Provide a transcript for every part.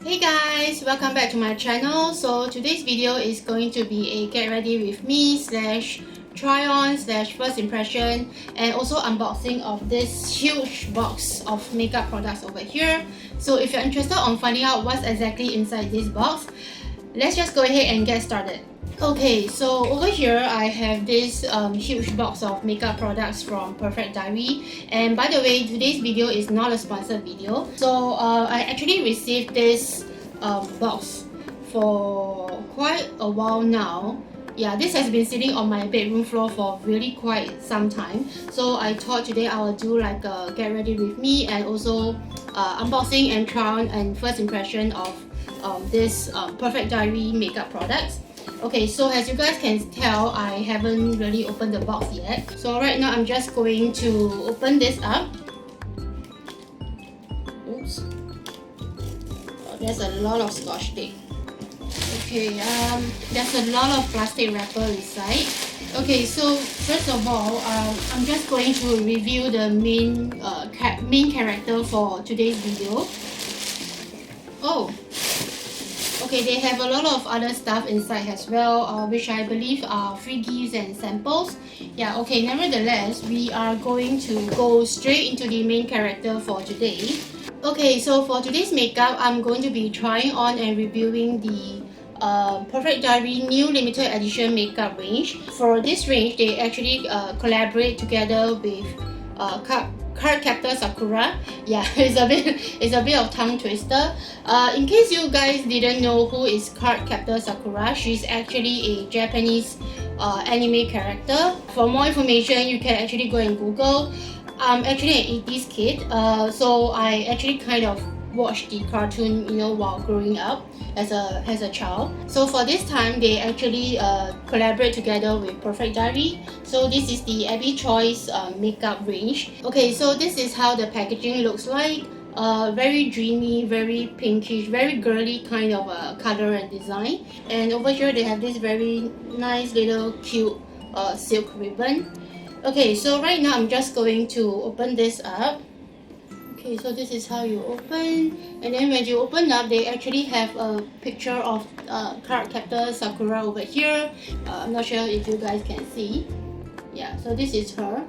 Hey guys, welcome back to my channel. So today's video is going to be a get ready with me / try on / first impression and also unboxing of this huge box of makeup products over here. So if you're interested on finding out what's exactly inside this box, let's just go ahead and get started. Okay, so over here I have this huge box of makeup products from Perfect Diary, and by the way, today's video is not a sponsored video. So I actually received this box for quite a while now. Yeah, this has been sitting on my bedroom floor for really quite some time. So I thought today I will do like a get ready with me and also unboxing and try on and first impression of this Perfect Diary makeup products. Okay, so as you guys can tell, I haven't really opened the box yet. So right now I'm just going to open this up. Oops. Oh, there's a lot of scotch tape. Okay, there's a lot of plastic wrapper inside. Okay, so first of all, I'm just going to review the main character for today's video. Oh. Okay, they have a lot of other stuff inside as well, which I believe are free gifts and samples. Yeah, okay, nevertheless, we are going to go straight into the main character for today. Okay, so for today's makeup, I'm going to be trying on and reviewing the Perfect Diary new limited edition makeup range. For this range, they actually collaborate together with Cardcaptor Sakura. Yeah, it's a bit of tongue twister. In case you guys didn't know who is Cardcaptor Sakura, she's actually a Japanese anime character. For more information, you can actually go and Google. I'm actually an 80s kid, so I actually kind of watched the cartoon, while growing up as a child. So for this time, they actually collaborate together with Perfect Diary. So this is the Abby Choice makeup range. Okay, so this is how the packaging looks like. Very dreamy, very pinkish, very girly kind of color and design. And over here they have this very nice little cute silk ribbon. Okay, so right now I'm just going to open this up. Okay, so this is how you open, and then when you open up, they actually have a picture of Cardcaptor Sakura over here. I'm not sure if you guys can see. Yeah, so this is her.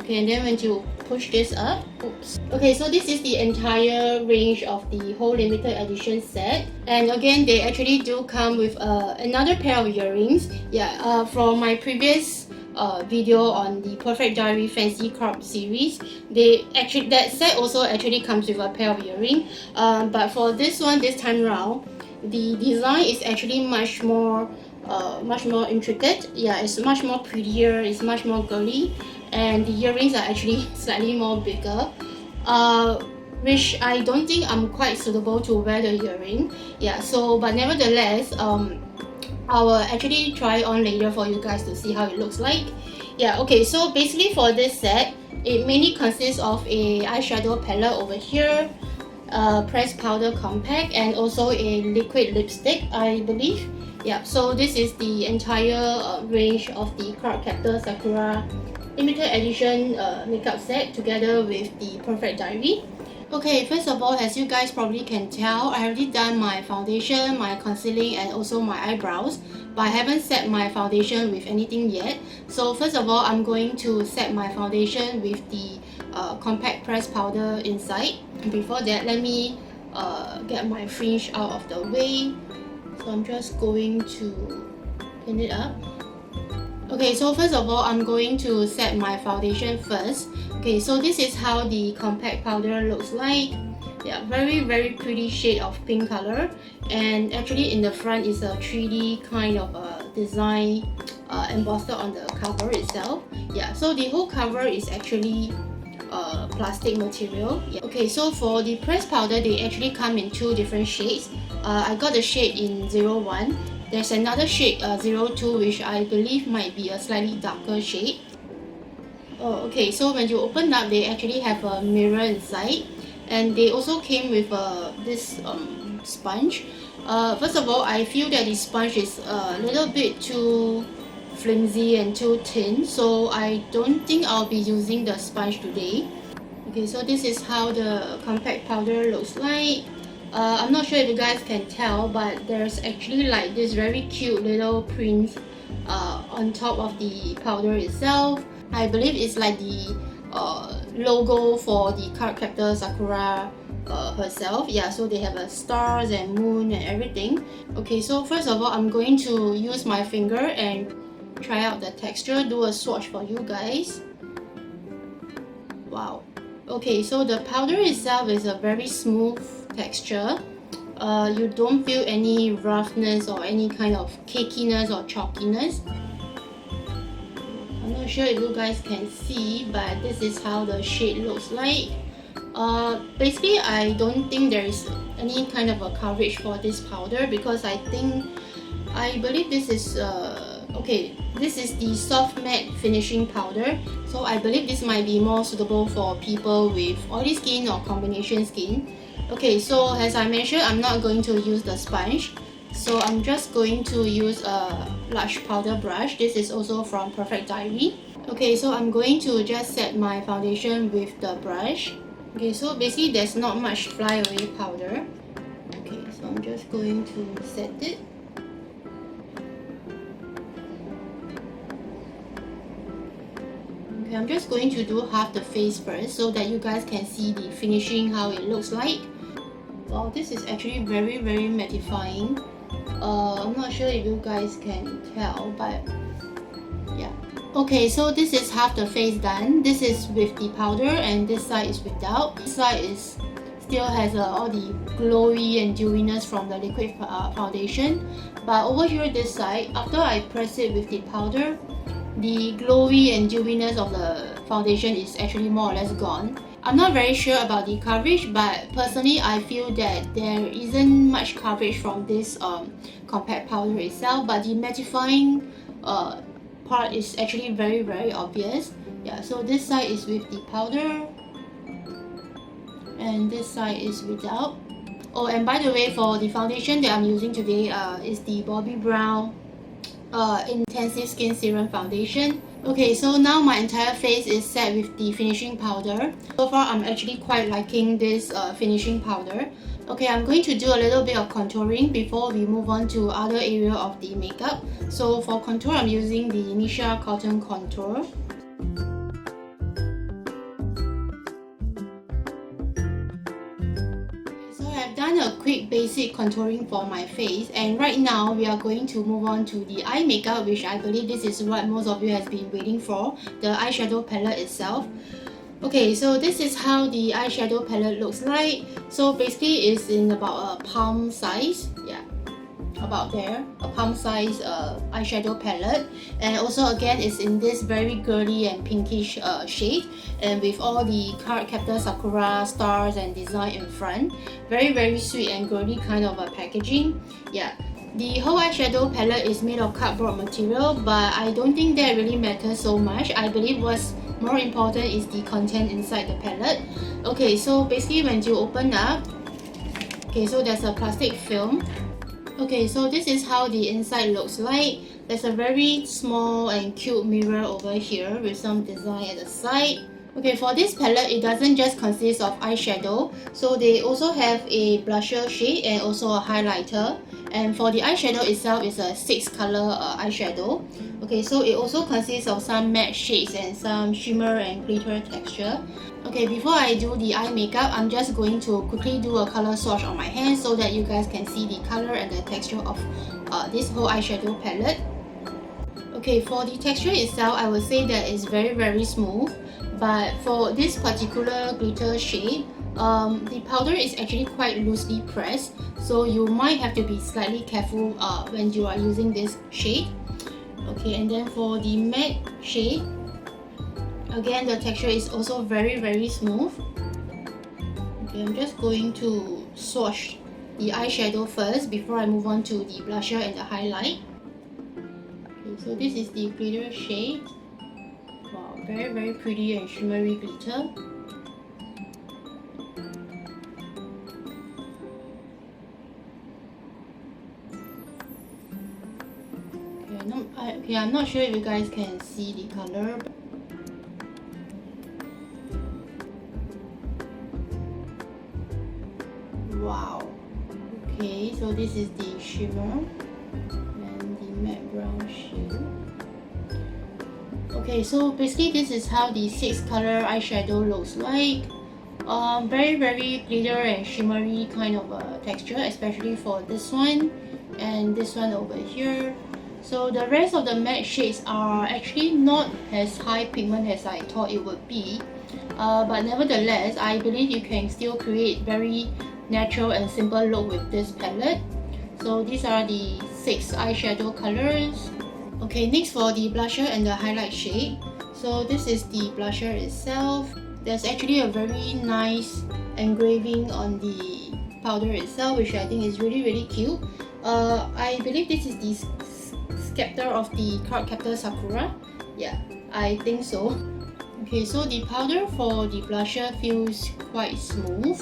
Okay, and then when you push this up, oops. Okay, so this is the entire range of the whole limited edition set. And again, they actually do come with another pair of earrings. Yeah, from my previous video on the Perfect Diary Fancy Crop series, that set also actually comes with a pair of earrings. But for this one, this time around, the design is actually much more intricate. Yeah, it's much more prettier, it's much more girly, and the earrings are actually slightly more bigger, which I don't think I'm quite suitable to wear the earring. Yeah, so but nevertheless, I will actually try on later for you guys to see how it looks like. Yeah, okay, so basically for this set, it mainly consists of a eyeshadow palette over here, pressed powder compact, and also a liquid lipstick, I believe. Yeah, so this is the entire range of the Cardcaptor Sakura limited edition makeup set together with the Perfect Diary. Okay, first of all, as you guys probably can tell, I already done my foundation, my concealing, and also my eyebrows, but I haven't set my foundation with anything yet. So first of all, I'm going to set my foundation with the compact pressed powder inside. Before that, let me get my fringe out of the way. So I'm just going to pin it up. Okay, so first of all, I'm going to set my foundation first. Okay, so this is how the compact powder looks like. Yeah, very pretty shade of pink color, and actually in the front is a 3D kind of design embossed on the cover itself. Yeah, so the whole cover is actually plastic material. Yeah. Okay, so for the pressed powder, they actually come in two different shades. I got the shade in 01. There's another shade 02, which I believe might be a slightly darker shade. Oh, okay, so when you open up, they actually have a mirror inside, and they also came with this sponge. First of all, I feel that the sponge is a little bit too flimsy and too thin, so I don't think I'll be using the sponge today. Okay, so this is how the compact powder looks like. I'm not sure if you guys can tell, but there's actually like this very cute little print on top of the powder itself. I believe it's like the logo for the Cardcaptor Sakura herself. Yeah, so they have stars and moon and everything. Okay, so first of all, I'm going to use my finger and try out the texture, do a swatch for you guys. Wow. Okay, so the powder itself is a very smooth texture. You don't feel any roughness or any kind of cakiness or chalkiness. I'm not sure if you guys can see, but this is how the shade looks like. Basically, I don't think there is any kind of a coverage for this powder because I believe this is okay, this is the soft matte finishing powder, so I believe this might be more suitable for people with oily skin or combination skin. Okay, so as I mentioned, I'm not going to use the sponge, so I'm just going to use a large powder brush. This is also from Perfect Diary. Okay, so I'm going to just set my foundation with the brush. Okay, so basically there's not much flyaway powder. Okay, so I'm just going to set it. Okay, I'm just going to do half the face first so that you guys can see the finishing, how it looks like. Wow, this is actually very mattifying. I'm not sure if you guys can tell, but yeah. Okay, so this is half the face done. This is with the powder and this side is without. This side is still has all the glowy and dewiness from the liquid foundation, but over here this side, after I press it with the powder, the glowy and dewiness of the foundation is actually more or less gone. I'm not very sure about the coverage, but personally I feel that there isn't much coverage from this compact powder itself, but the mattifying part is actually very obvious. Yeah, so this side is with the powder and this side is without. Oh, and by the way, for the foundation that I'm using today is the Bobbi Brown Intensive Skin Serum Foundation. Okay, so now my entire face is set with the finishing powder. So far, I'm actually quite liking this finishing powder. Okay, I'm going to do a little bit of contouring before we move on to other area of the makeup. So for contour, I'm using the Nisha Cotton Contour. I've done a quick basic contouring for my face, and right now we are going to move on to the eye makeup, which I believe this is what most of you has been waiting for, the eyeshadow palette itself. Okay, so this is how the eyeshadow palette looks like. So basically it's in about a palm size, yeah, about there, a palm size eyeshadow palette, and also again it's in this very girly and pinkish shade, and with all the Cardcaptor Sakura stars and design in front. Very sweet and girly kind of a packaging. Yeah, the whole eyeshadow palette is made of cardboard material, but I don't think that really matters so much. I believe what's more important is the content inside the palette. Okay, so basically when you open up, okay, so there's a plastic film. Okay, so this is how the inside looks like. There's a very small and cute mirror over here with some design at the side. Okay, for this palette, it doesn't just consist of eyeshadow, so they also have a blusher shade and also a highlighter. And for the eyeshadow itself, it's a 6-color eyeshadow. Okay, so it also consists of some matte shades and some shimmer and glitter texture. Okay, before I do the eye makeup, I'm just going to quickly do a color swatch on my hands so that you guys can see the color and the texture of this whole eyeshadow palette. Okay, for the texture itself, I would say that it's very smooth. But for this particular glitter shade, the powder is actually quite loosely pressed, so you might have to be slightly careful when you are using this shade. Okay, and then for the matte shade, again the texture is also very smooth. Okay, I'm just going to swatch the eyeshadow first before I move on to the blusher and the highlight. Okay, so this is the glitter shade. Wow, very pretty and shimmery glitter. Okay, I'm not sure if you guys can see the color. Wow, Okay, so this is the shimmer and the matte brown shade. Okay, so basically this is how the 6-color eyeshadow looks like. Very glitter and shimmery kind of a texture, especially for this one and this one over here. So the rest of the matte shades are actually not as high pigment as I thought it would be, but nevertheless I believe you can still create very natural and simple look with this palette. So these are the 6 eyeshadow colors. Okay, next for the blusher and the highlight shade. So this is the blusher itself. There's actually a very nice engraving on the powder itself, which I think is really cute. I believe this is the scepter of the Cardcaptor Sakura. Yeah, I think so. Okay, so the powder for the blusher feels quite smooth.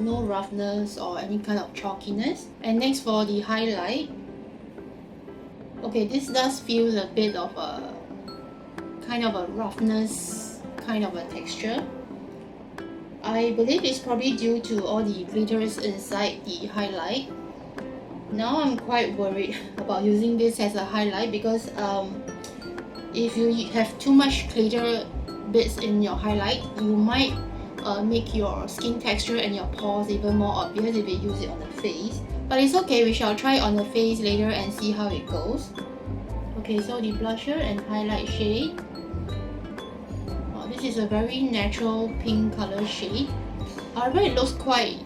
No roughness or any kind of chalkiness. And next for the highlight. Okay, this does feel a bit of a kind of a roughness, kind of a texture. I believe it's probably due to all the glitters inside the highlight. Now I'm quite worried about using this as a highlight because if you have too much glitter bits in your highlight, you might make your skin texture and your pores even more obvious if you use it on the face. But it's okay, we shall try it on the face later and see how it goes. Okay, so the blusher and highlight shade. This is a very natural pink color shade. However, it looks quite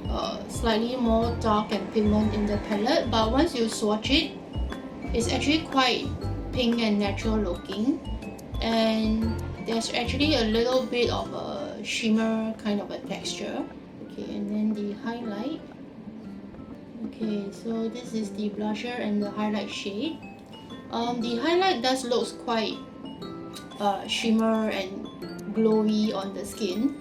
slightly more dark and pigment in the palette, but once you swatch it, it's actually quite pink and natural looking. And there's actually a little bit of a shimmer kind of a texture. Okay, and then the highlight. Okay, so this is the blusher and the highlight shade. The highlight does look quite shimmer and glowy on the skin.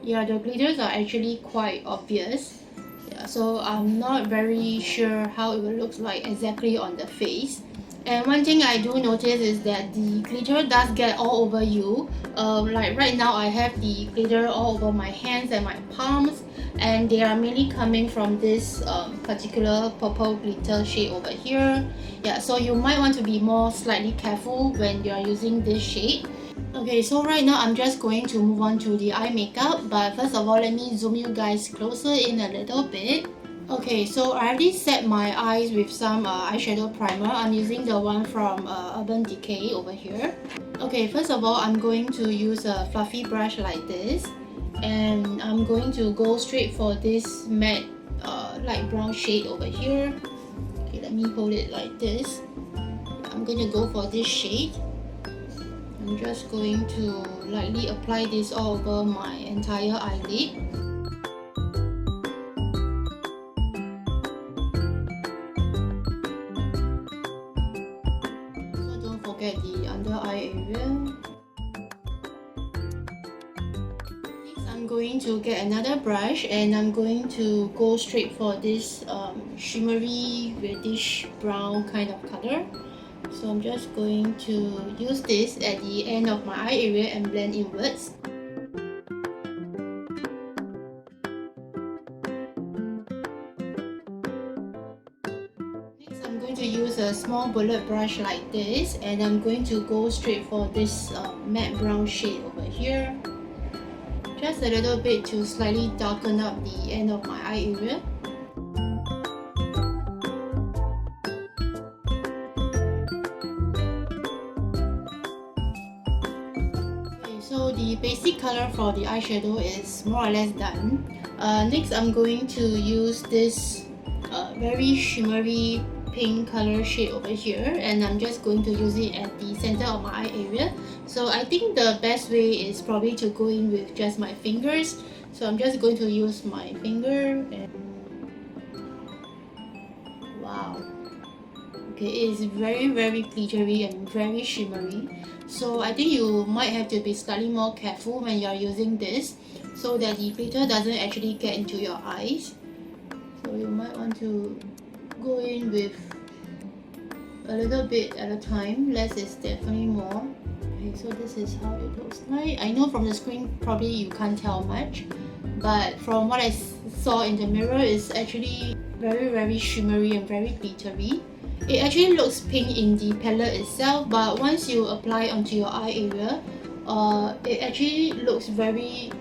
Yeah, the glitters are actually quite obvious. Yeah, so I'm not very sure how it will look like exactly on the face. And one thing I do notice is that the glitter does get all over you. Like right now I have the glitter all over my hands and my palms, and they are mainly coming from this particular purple glitter shade over here. Yeah, so you might want to be more slightly careful when you are using this shade. Okay, so right now I'm just going to move on to the eye makeup, but first of all let me zoom you guys closer in a little bit. Okay, so I already set my eyes with some eyeshadow primer. I'm using the one from Urban Decay over here. Okay, first of all I'm going to use a fluffy brush like this, and I'm going to go straight for this matte light brown shade over here. Okay, let me hold it like this. I'm going to go for this shade. I'm just going to lightly apply this all over my entire eyelid. So don't forget the under eye area. Next, I'm going to get another brush and I'm going to go straight for this shimmery reddish brown kind of color. So I'm just going to use this at the end of my eye area and blend inwards. Next, I'm going to use a small bullet brush like this, and I'm going to go straight for this matte brown shade over here. Just a little bit to slightly darken up the end of my eye area. So the basic color for the eyeshadow is more or less done. Next I'm going to use this very shimmery pink color shade over here, and I'm just going to use it at the center of my eye area. So I think the best way is probably to go in with just my fingers. So I'm just going to use my finger and wow. Okay, it is very glittery and very shimmery. So I think you might have to be slightly more careful when you are using this, so that the glitter doesn't actually get into your eyes. So you might want to go in with a little bit at a time. Less is definitely more. Okay, so this is how it looks like. I know from the screen probably you can't tell much, but from what I saw in the mirror, it's actually very shimmery and very glittery. It actually looks pink in the palette itself, but once you apply onto your eye area, it actually looks very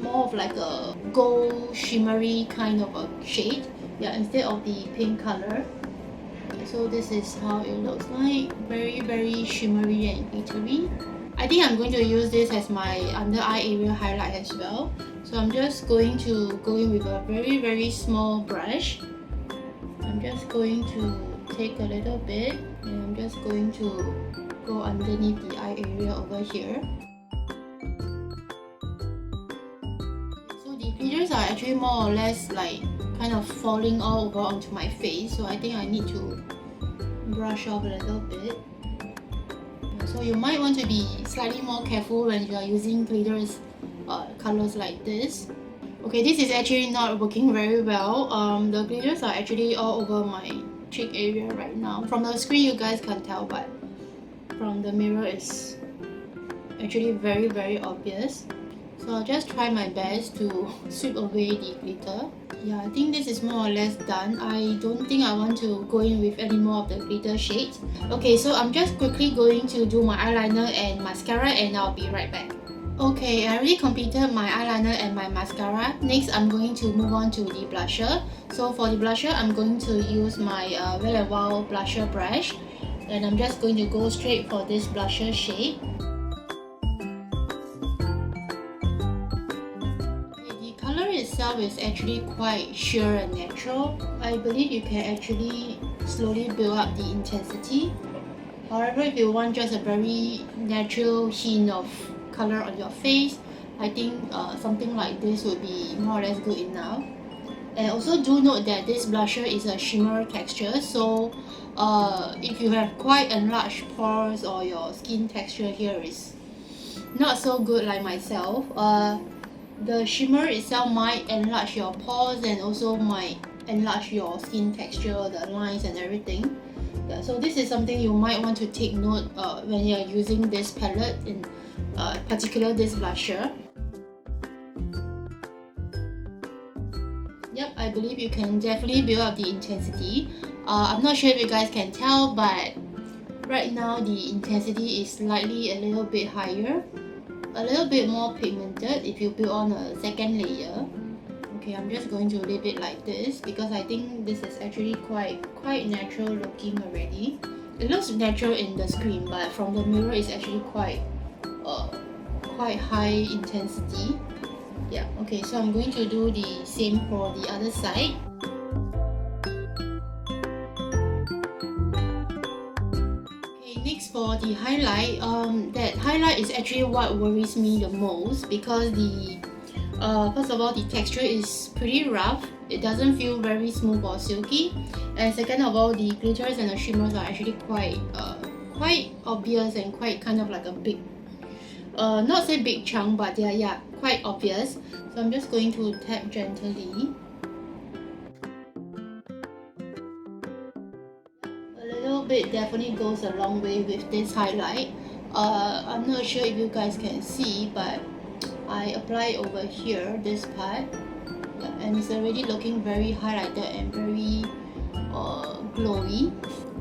more of like a gold shimmery kind of a shade, yeah, instead of the pink color. So this is how it looks like, very shimmery and glittery. I think I'm going to use this as my under eye area highlight as well. So I'm just going to go in with a very small brush. I'm just going to take a little bit and I'm just going to go underneath the eye area over here. So the glitters are actually more or less like kind of falling all over onto my face, so I think I need to brush off a little bit. So you might want to be slightly more careful when you are using glitters colors like this. Okay, this is actually not working very well. The glitters are actually all over my cheek area right now. From the screen you guys can't tell, but from the mirror it's actually very obvious. So I'll just try my best to sweep away the glitter. Yeah, I think this is more or less done. I don't think I want to go in with any more of the glitter shades. Okay, so I'm just quickly going to do my eyeliner and mascara and I'll be right back. Okay, I already completed my eyeliner and my mascara. Next, I'm going to move on to the blusher. So for the blusher, I'm going to use my Wet n Wild blusher brush. And I'm just going to go straight for this blusher shade. Itself is actually quite sheer and natural. I believe you can actually slowly build up the intensity. However, if you want just a very natural hint of color on your face, I think something like this would be more or less good enough. And also do note that this blusher is a shimmer texture, so if you have quite enlarged pores or your skin texture here is not so good like myself, the shimmer itself might enlarge your pores and also might enlarge your skin texture, the lines and everything. Yeah, so this is something you might want to take note when you're using this palette, in particular this blusher. Yep, I believe you can definitely build up the intensity. I'm not sure if you guys can tell, but right now the intensity is slightly a little bit higher. A little bit more pigmented if you build on a second layer. Okay, I'm just going to leave it like this because I think this is actually quite natural looking already. It looks natural in the screen, but from the mirror it's actually quite high intensity. Yeah, okay, so I'm going to do the same for the other side. Next for the highlight, that highlight is actually what worries me the most because the first of all, the texture is pretty rough. It doesn't feel very smooth or silky, and second of all, the glitters and the shimmers are actually quite obvious and quite kind of like a big, not say big chunk, but they are quite obvious. So I'm just going to tap gently. Bit definitely goes a long way with this highlight. I'm not sure if you guys can see, but I apply over here, this part, yeah, and it's already looking very highlighted and very glowy.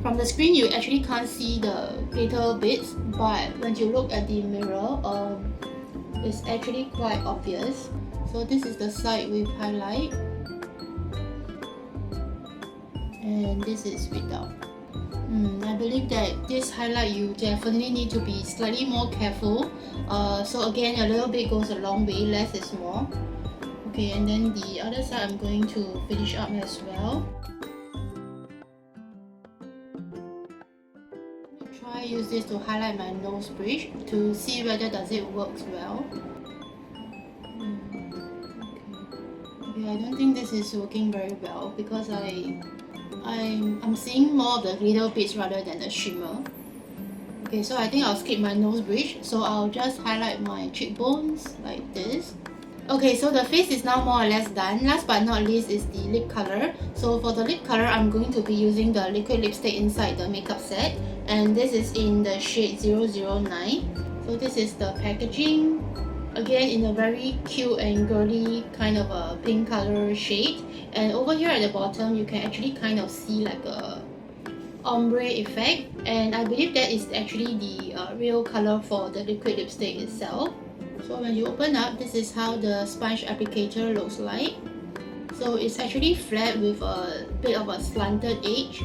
From the screen you actually can't see the glitter bits, but when you look at the mirror, it's actually quite obvious. So this is the side with highlight and this is without. I believe that this highlight you definitely need to be slightly more careful. So again, a little bit goes a long way, less is more. Okay, and then the other side I'm going to finish up as well. I'm going to try use this to highlight my nose bridge to see whether does it works well. Okay, I don't think this is working very well because I'm seeing more of the glitter bits rather than the shimmer. Okay, so I think I'll skip my nose bridge. So I'll just highlight my cheekbones like this. Okay, so the face is now more or less done. Last but not least is the lip color. So for the lip color, I'm going to be using the liquid lipstick inside the makeup set. And this is in the shade 009. So this is the packaging. Again, in a very cute and girly kind of a pink color shade. And over here at the bottom, you can actually kind of see like a ombre effect, and I believe that is actually the real color for the liquid lipstick itself. So when you open up, this is how the sponge applicator looks like. So it's actually flat with a bit of a slanted edge.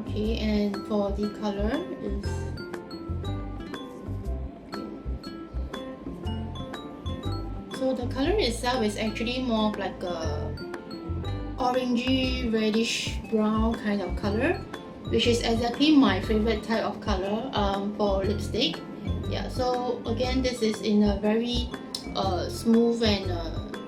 Okay, and for the color is so the color itself is actually more of like a orangey reddish brown kind of color, which is exactly my favorite type of color for lipstick. Yeah, so again, this is in a very smooth and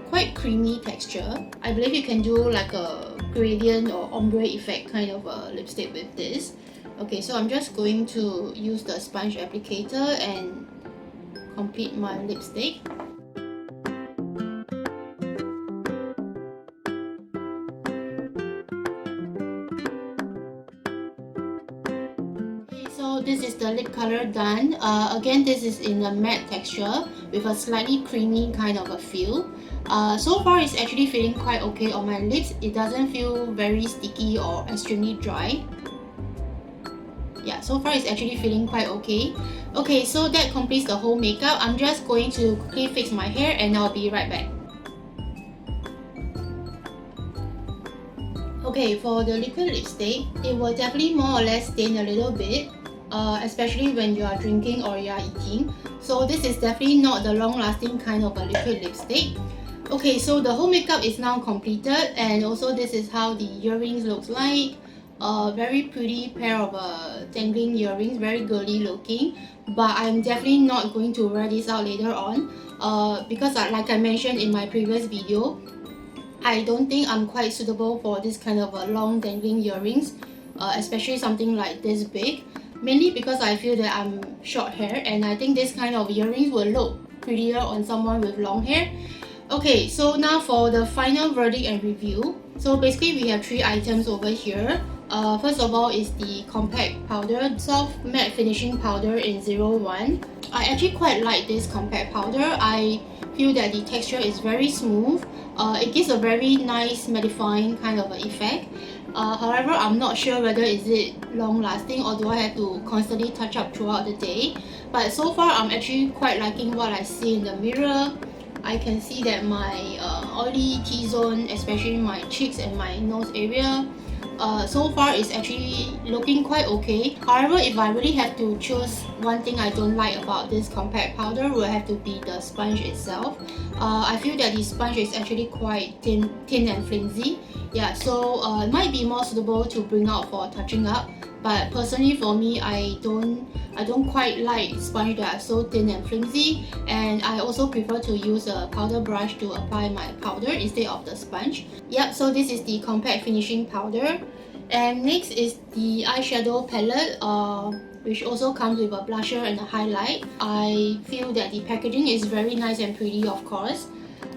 quite creamy texture. I believe you can do like a gradient or ombre effect kind of a lipstick with this. Okay, so I'm just going to use the sponge applicator and complete my lipstick. So this is the lip color done. Again, this is in a matte texture with a slightly creamy kind of a feel. So far it's actually feeling quite okay on my lips. It doesn't feel very sticky or extremely dry. Yeah, so far it's actually feeling quite okay. Okay, so that completes the whole makeup. I'm just going to quickly fix my hair and I'll be right back. Okay, for the liquid lipstick, it will definitely more or less stain a little bit, especially when you are drinking or you are eating. So this is definitely not the long-lasting kind of a liquid lipstick. Okay, so the whole makeup is now completed, and also this is how the earrings looks like. Very pretty pair of dangling earrings, very girly looking. But I'm definitely not going to wear this out later on because like I mentioned in my previous video, I don't think I'm quite suitable for this kind of long dangling earrings, especially something like this big. Mainly because I feel that I'm short hair, and I think this kind of earrings will look prettier on someone with long hair. Okay, so now for the final verdict and review. So basically we have 3 items over here. First of all is the compact powder, soft matte finishing powder in 01. I actually quite like this compact powder. I feel that the texture is very smooth. It gives a very nice mattifying kind of effect. However, I'm not sure whether is it long lasting or do I have to constantly touch up throughout the day. But so far I'm actually quite liking what I see in the mirror. I can see that my oily T-zone, especially my cheeks and my nose area, so far is actually looking quite okay. However, if I really have to choose one thing I don't like about this compact powder, will have to be the sponge itself. I feel that the sponge is actually quite thin and flimsy. Yeah, so it might be more suitable to bring out for touching up. But personally for me, I don't quite like sponge that are so thin and flimsy, and I also prefer to use a powder brush to apply my powder instead of the sponge. Yep, so this is the compact finishing powder. And next is the eyeshadow palette, which also comes with a blusher and a highlight. I feel that the packaging is very nice and pretty, of course.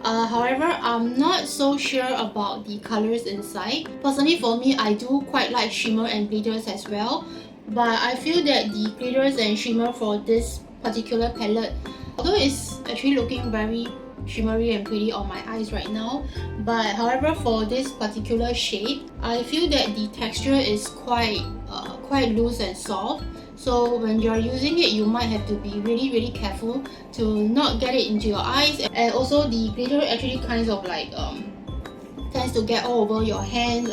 However, I'm not so sure about the colors inside. Personally for me, I do quite like shimmer and glitters as well. But I feel that the glitters and shimmer for this particular palette, although it's actually looking very shimmery and pretty on my eyes right now, but however for this particular shade, I feel that the texture is quite loose and soft. So when you're using it, you might have to be really careful to not get it into your eyes. And also the glitter actually kind of like tends to get all over your hands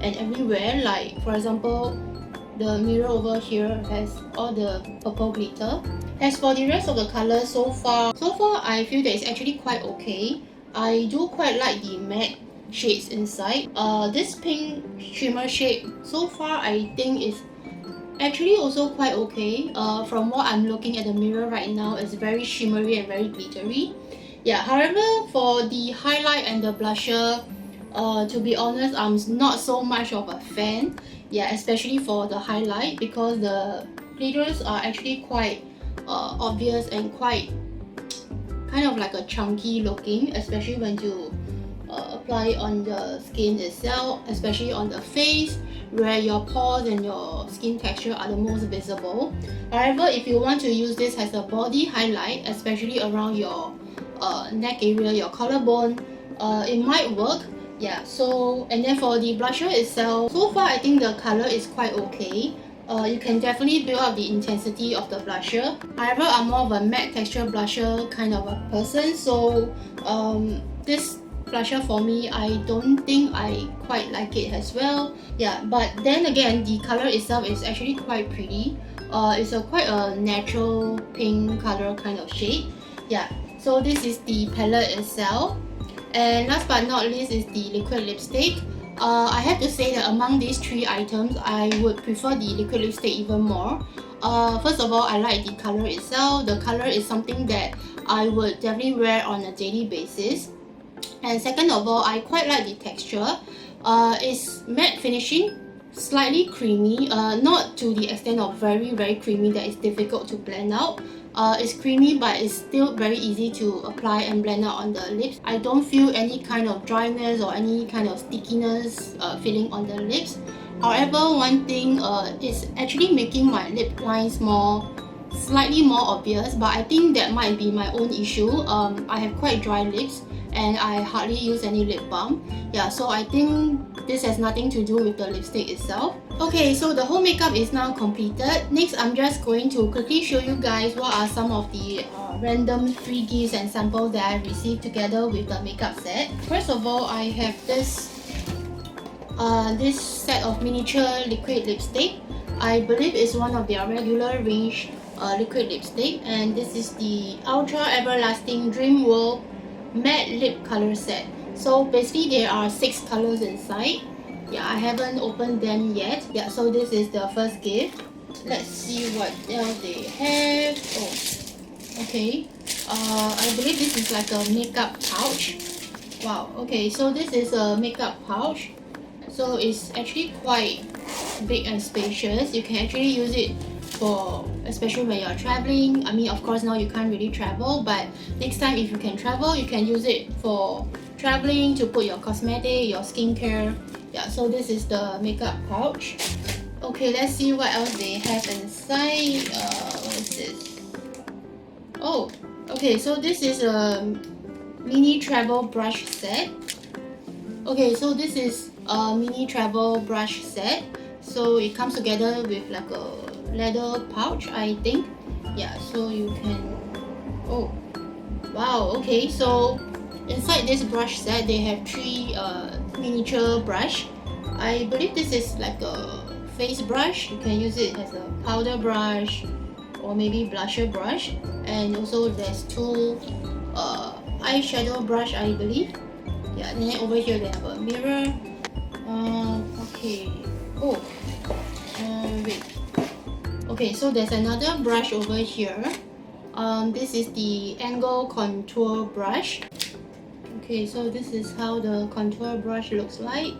and everywhere. Like for example, the mirror over here has all the purple glitter. As for the rest of the colors, so far I feel that it's actually quite okay. I do quite like the matte shades inside. This pink shimmer shade, so far I think is actually also quite okay. From what I'm looking at the mirror right now, it's very shimmery and very glittery. Yeah, however for the highlight and the blusher, to be honest, I'm not so much of a fan. Yeah, especially for the highlight, because the glitters are actually quite obvious and quite kind of like a chunky looking, especially when you apply it on the skin itself, especially on the face where your pores and your skin texture are the most visible. However, if you want to use this as a body highlight, especially around your neck area, your collarbone, it might work. Yeah, so and then for the blusher itself, so far I think the color is quite okay. You can definitely build up the intensity of the blusher. However, I'm more of a matte texture blusher kind of a person, so this blusher for me, I don't think I quite like it as well. Yeah, but then again, the color itself is actually quite pretty. It's quite a natural pink color kind of shade. Yeah, so this is the palette itself. And last but not least is the liquid lipstick. I have to say that among these three items, I would prefer the liquid lipstick even more. First of all, I like the color itself. The color is something that I would definitely wear on a daily basis. And second of all, I quite like the texture. It's matte finishing, slightly creamy, not to the extent of very creamy that it's difficult to blend out. It's creamy, but it's still very easy to apply and blend out on the lips. I don't feel any kind of dryness or any kind of stickiness feeling on the lips. However, one thing is actually making my lip lines slightly more obvious, but I think that might be my own issue. I have quite dry lips and I hardly use any lip balm. Yeah, so I think this has nothing to do with the lipstick itself. Okay, so the whole makeup is now completed. Next, I'm just going to quickly show you guys what are some of the random free gifts and samples that I received together with the makeup set. First of all, I have this set of miniature liquid lipstick. I believe it's one of their regular range liquid lipstick, and this is the Ultra Everlasting Dream World Matte Lip Color Set. So basically there are 6 colors inside. Yeah, I haven't opened them yet. Yeah, so this is the first gift. Let's see what else they have. Oh, okay. I believe this is like a makeup pouch. Wow, okay, so this is a makeup pouch. So it's actually quite big and spacious. You can actually use it for, especially when you're traveling. I mean, of course now you can't really travel, but next time if you can travel, you can use it for traveling to put your cosmetic, your skincare. Yeah, so this is the makeup pouch. Okay, let's see what else they have inside. What is this? Oh, okay, so this is a mini travel brush set. Okay, so this is a mini travel brush set. So it comes together with like a leather pouch, I think. Yeah, so you can... Oh, wow, okay, so inside this brush set, they have 3 miniature brush. I believe this is like a face brush. You can use it as a powder brush or maybe blusher brush. And also there's 2 eyeshadow brush, I believe. Yeah, and then over here they have a mirror. Okay. Oh, wait. Okay, so there's another brush over here. This is the angle contour brush. Okay, so this is how the contour brush looks like.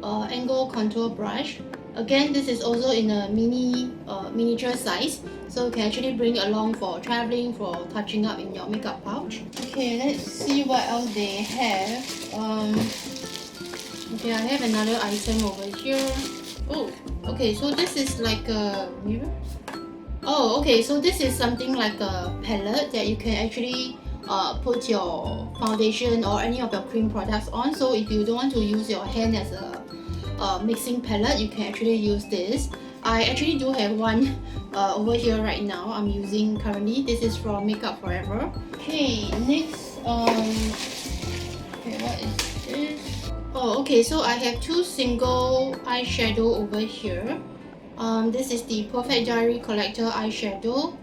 Angle contour brush. Again, this is also in a miniature size, so you can actually bring it along for traveling, for touching up in your makeup pouch. Okay, let's see what else they have. Okay, I have another item over here. Oh, okay, so this is like a mirror. Oh, okay, so this is something like a palette that you can actually put your foundation or any of your cream products on. So if you don't want to use your hand as a mixing palette, you can actually use this. I actually do have one over here right now. I'm using currently. This is from Makeup Forever. Okay, next, okay, what is this? Oh, okay, so I have 2 single eyeshadow over here. This is the Perfect Diary Collector eyeshadow.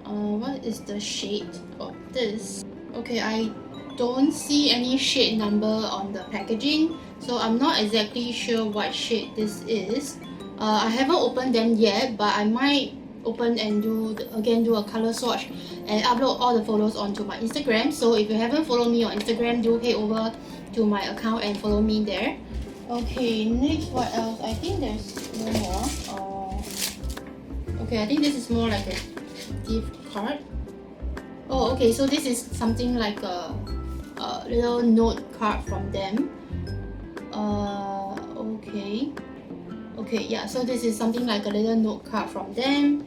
What is the shade of this? Okay, I don't see any shade number on the packaging, so I'm not exactly sure what shade this is. I haven't opened them yet, but I might open and do a color swatch and upload all the photos onto my Instagram. So if you haven't followed me on Instagram, do head over to my account and follow me there. Okay, next, what else? I think there's no more. Okay, I think this is more like a gift card. Oh, okay, so this is something like a little note card from them. Okay, yeah, so this is something like a little note card from them.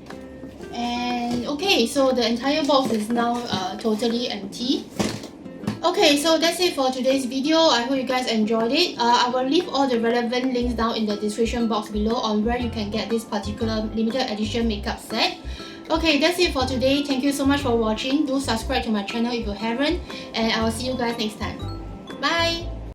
And okay, so the entire box is now totally empty. Okay, so that's it for today's video. I hope you guys enjoyed it. I will leave all the relevant links down in the description box below on where you can get this particular limited edition makeup set. Okay, that's it for today. Thank you so much for watching. Do subscribe to my channel if you haven't, and I will see you guys next time. Bye!